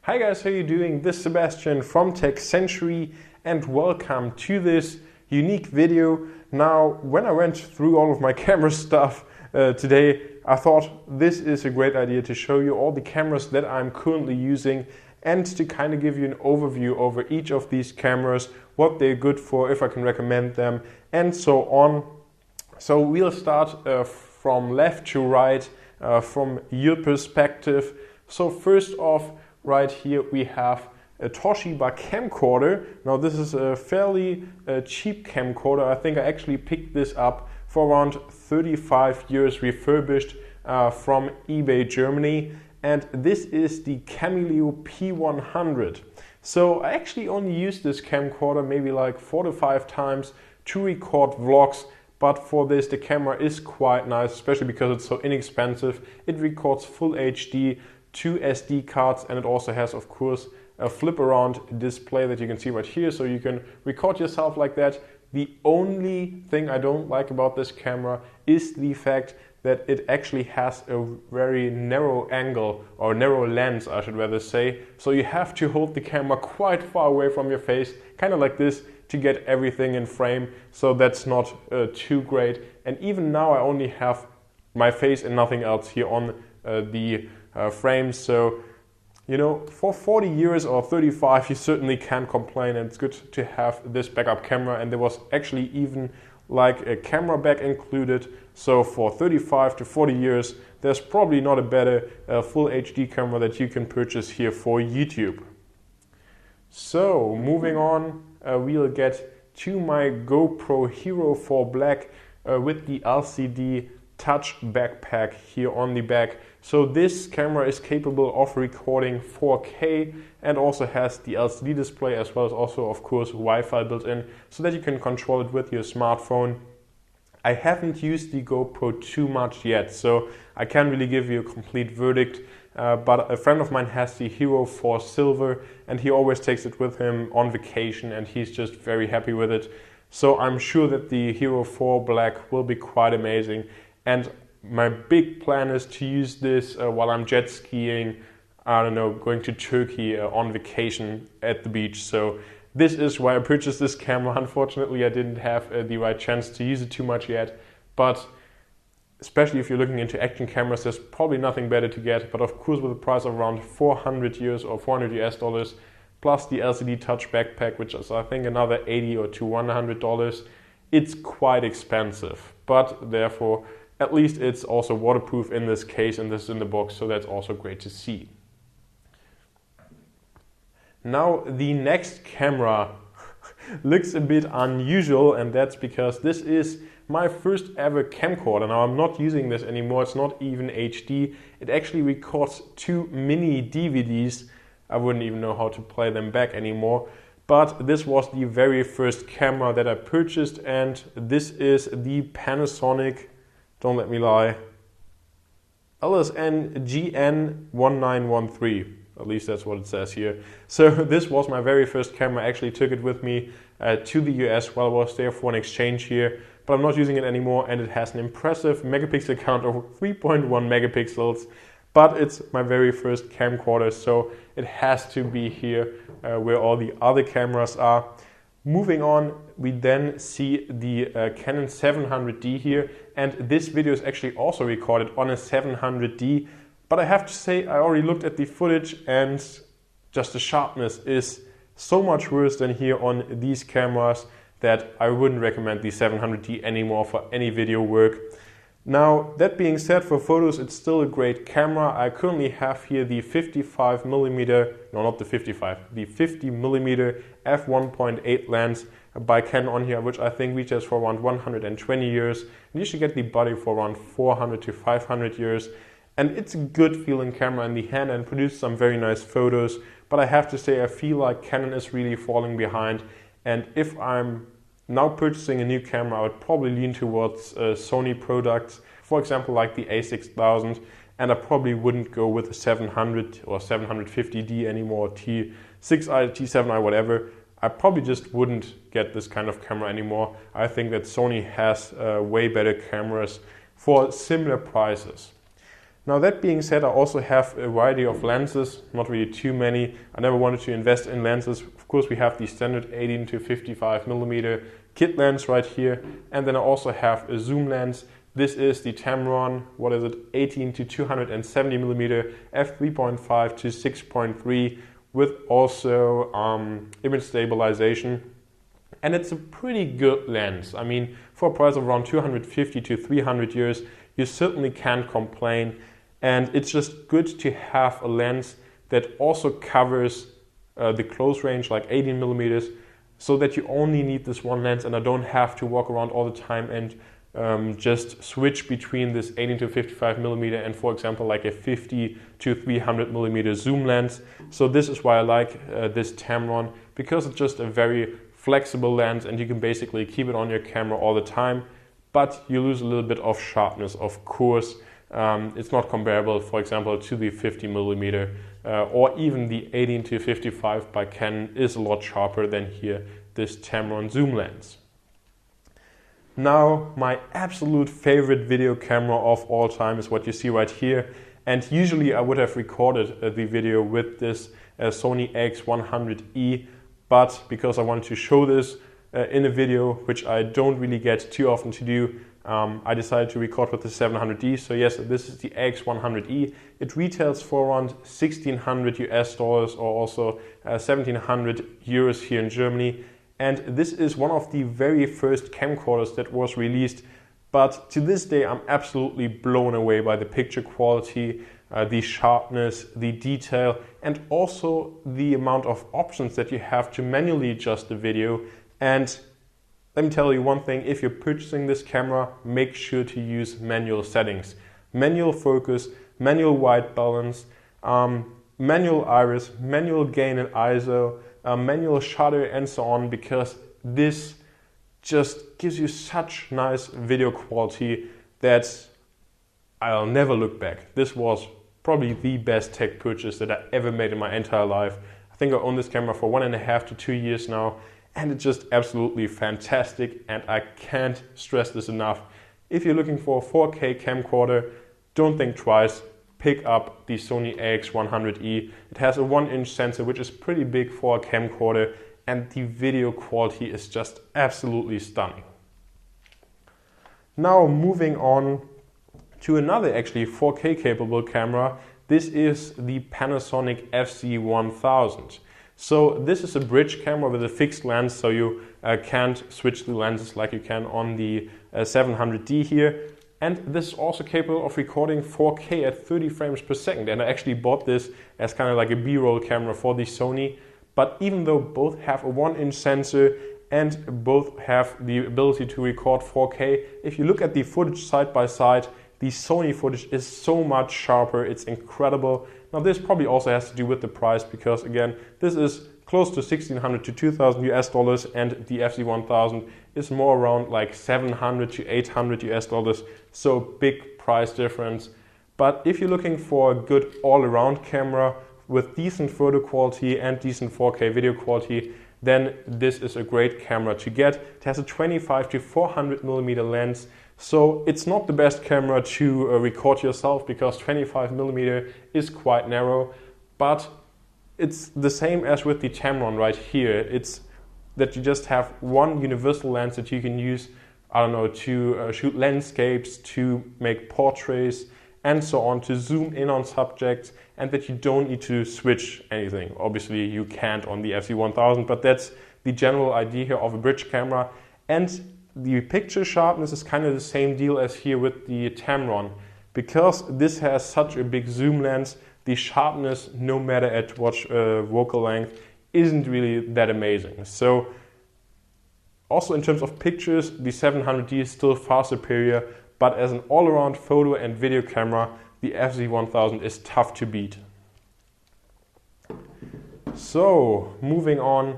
Hi guys, how are you doing? This is Sebastian from TechCentury and welcome to this unique video. Now, when I went through all of my camera stuff today, I thought this is a great idea to show you all the cameras that I'm currently using and to kind of give you an overview over each of these cameras, what they're good for, if I can recommend them, and so on. So we'll start from left to right, from your perspective. So first off, right here we have a Toshiba camcorder. Now this is a fairly cheap camcorder. I think I actually picked this up for around 35 years refurbished from eBay Germany. And this is the Camileo P100. So I actually only used this camcorder maybe like 4 to 5 times to record vlogs. But for this, the camera is quite nice, especially because it's so inexpensive. It records full HD, 2 SD cards, and it also has, of course, a flip around display that you can see right here, so you can record yourself like that. The only thing I don't like about this camera is the fact that it actually has a very narrow angle, or narrow lens I should rather say. So you have to hold the camera quite far away from your face, kind of like this, to get everything in frame. So that's not too great. And even now I only have my face and nothing else here on the frame. So, you know, for 40 years or 35, you certainly can't complain, and it's good to have this backup camera. And there was actually even like a camera bag included. So for 35 to 40 years, there's probably not a better full HD camera that you can purchase here for YouTube. So moving on, we'll get to my GoPro Hero 4 Black with the LCD touch backpack here on the back. So this camera is capable of recording 4K and also has the LCD display, as well as also, of course, Wi-Fi built in, so that you can control it with your smartphone. I haven't used the GoPro too much yet, so I can't really give you a complete verdict, but a friend of mine has the Hero 4 Silver and he always takes it with him on vacation and he's just very happy with it. So I'm sure that the Hero 4 Black will be quite amazing. And my big plan is to use this while I'm jet skiing, I don't know, going to Turkey on vacation at the beach. So this is why I purchased this camera. Unfortunately, I didn't have the right chance to use it too much yet. But especially if you're looking into action cameras, there's probably nothing better to get. But of course, with a price of around 400 euros or 400 US dollars, plus the LCD touch backpack, which is I think another 80 or to $100, it's quite expensive. But therefore, at least it's also waterproof in this case, and this is in the box, so that's also great to see. Now the next camera looks a bit unusual, and that's because this is my first ever camcorder. Now I'm not using this anymore, it's not even HD. It actually records 2 mini DVDs. I wouldn't even know how to play them back anymore. But this was the very first camera that I purchased, and this is the Panasonic, don't let me lie, LSN GN1913. At least that's what it says here. So this was my very first camera. I actually took it with me to the US while I was there for an exchange here. But I'm not using it anymore, and it has an impressive megapixel count of 3.1 megapixels. But it's my very first camcorder, so it has to be here where all the other cameras are. Moving on, we then see the Canon 700D here, and this video is actually also recorded on a 700D. But I have to say, I already looked at the footage and just the sharpness is so much worse than here on these cameras that I wouldn't recommend the 700D anymore for any video work. Now, that being said, for photos, it's still a great camera. I currently have here the 55mm, no, not the 55, the 50mm f1.8 lens by Canon on here, which I think retails for around 120 euros. And you should get the body for around 400 to 500 euros. And it's a good feeling camera in the hand and produces some very nice photos. But I have to say, I feel like Canon is really falling behind. And if I'm now purchasing a new camera, I would probably lean towards Sony products, for example, like the A6000, and I probably wouldn't go with a 700 or 750D anymore, T6i, T7i, whatever. I probably just wouldn't get this kind of camera anymore. I think that Sony has way better cameras for similar prices. Now that being said, I also have a variety of lenses, not really too many. I never wanted to invest in lenses. Of course, we have the standard 18 to 55mm kit lens right here, and then I also have a zoom lens. This is the Tamron, 18 to 270mm f3.5 to 6.3 with also image stabilization. And it's a pretty good lens. I mean, for a price of around 250 to 300 euros, you certainly can't complain. And it's just good to have a lens that also covers the close range, like 18mm, so that you only need this one lens and I don't have to walk around all the time and just switch between this 18 to 55mm and, for example, like a 50 to 300mm zoom lens. So this is why I like this Tamron, because it's just a very flexible lens and you can basically keep it on your camera all the time, but you lose a little bit of sharpness, of course. It's not comparable, for example, to the 50mm or even the 18 to 55 by Canon is a lot sharper than here, this Tamron zoom lens. Now, my absolute favorite video camera of all time is what you see right here. And usually I would have recorded the video with this Sony AX100E, but because I wanted to show this in a video, which I don't really get too often to do, I decided to record with the 700D. So yes, this is the AX100E. It retails for around 1,600 US dollars or also 1,700 euros here in Germany. And this is one of the very first camcorders that was released. But to this day, I'm absolutely blown away by the picture quality, the sharpness, the detail, and also the amount of options that you have to manually adjust the video. And let me tell you one thing, if you're purchasing this camera, make sure to use manual settings. Manual focus, manual white balance, manual iris, manual gain and ISO, manual shutter and so on, because this just gives you such nice video quality that I'll never look back. This was probably the best tech purchase that I ever made in my entire life. I think I own this camera for 1.5 to 2 years now, and it's just absolutely fantastic, and I can't stress this enough. If you're looking for a 4K camcorder, don't think twice. Pick up the Sony AX100E. It has a 1-inch sensor, which is pretty big for a camcorder, and the video quality is just absolutely stunning. Now moving on to another actually 4K capable camera. This is the Panasonic FZ-1000. So this is a bridge camera with a fixed lens, so you can't switch the lenses like you can on the 700D here. And this is also capable of recording 4K at 30 frames per second. And I actually bought this as kind of like a B-roll camera for the Sony. But even though both have a 1-inch sensor and both have the ability to record 4K, if you look at the footage side by side, the Sony footage is so much sharper. It's incredible. Now this probably also has to do with the price, because again, this is close to 1,600 to 2,000 US dollars, and the FZ-1000 is more around like 700 to 800 US dollars. So big price difference. But if you're looking for a good all-around camera with decent photo quality and decent 4K video quality, then this is a great camera to get. It has a 25 to 400mm lens. So it's not the best camera to record yourself, because 25mm is quite narrow, but it's the same as with the Tamron right here. It's that you just have one universal lens that you can use, I don't know, to shoot landscapes, to make portraits, and so on, to zoom in on subjects, and that you don't need to switch anything. Obviously you can't on the FZ-1000, but that's the general idea here of a bridge camera. And the picture sharpness is kind of the same deal as here with the Tamron. Because this has such a big zoom lens, the sharpness, no matter at what focal length, isn't really that amazing. So also in terms of pictures, the 700D is still far superior, but as an all-around photo and video camera, the FZ-1000 is tough to beat. So moving on,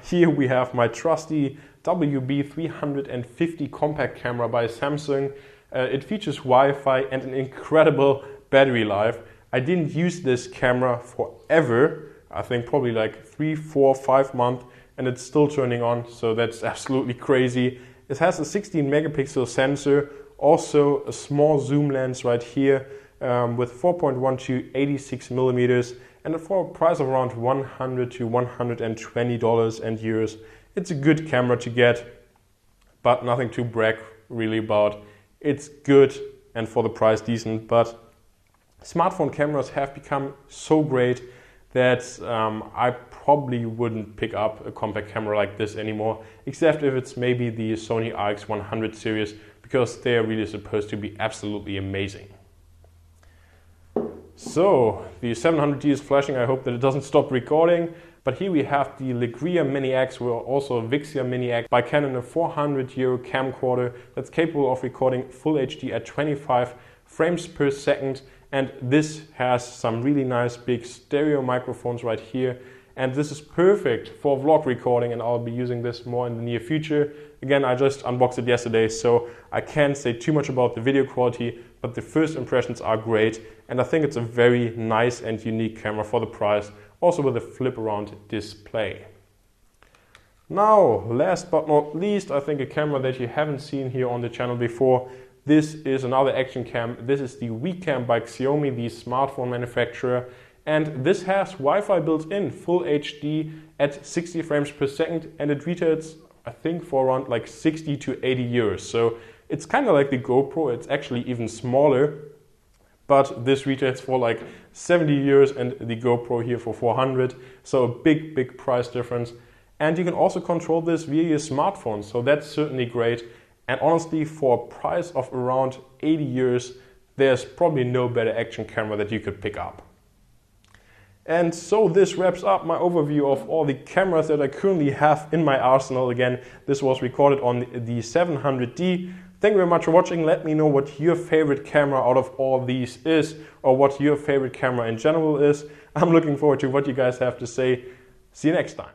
here we have my trusty WB350 compact camera by Samsung. It features Wi-Fi and an incredible battery life. I didn't use this camera forever, I think probably like 3, 4, 5 months, and it's still turning on, so that's absolutely crazy. It has a 16 megapixel sensor, also a small zoom lens right here, with 4.1 to 86 millimeters, and for a price of around $100 to $120 and euros. It's a good camera to get, but nothing to brag really about. It's good and for the price decent, but smartphone cameras have become so great that I probably wouldn't pick up a compact camera like this anymore, except if it's maybe the Sony AX100 series, because they are really supposed to be absolutely amazing. So the 700D is flashing. I hope that it doesn't stop recording. But here we have the Legria Mini X, or also Vixia Mini X by Canon, a €400 camcorder that's capable of recording full HD at 25 frames per second. And this has some really nice big stereo microphones right here. And this is perfect for vlog recording, and I'll be using this more in the near future. Again, I just unboxed it yesterday, so I can't say too much about the video quality, but the first impressions are great. And I think it's a very nice and unique camera for the price, also with a flip around display. Now, last but not least, I think a camera that you haven't seen here on the channel before. This is another action cam. This is the Wecam by Xiaomi, the smartphone manufacturer. And this has Wi-Fi built in, full HD at 60 frames per second, and it retails, I think, for around like 60 to 80 euros. So it's kind of like the GoPro. It's actually even smaller, but this retails for like 70 euros and the GoPro here for 400. So a big price difference. And you can also control this via your smartphone, so that's certainly great. And honestly, for a price of around 80 euros, there's probably no better action camera that you could pick up. And so this wraps up my overview of all the cameras that I currently have in my arsenal. Again, this was recorded on the 700D. Thank you very much for watching. Let me know what your favorite camera out of all these is, or what your favorite camera in general is. I'm looking forward to what you guys have to say. See you next time.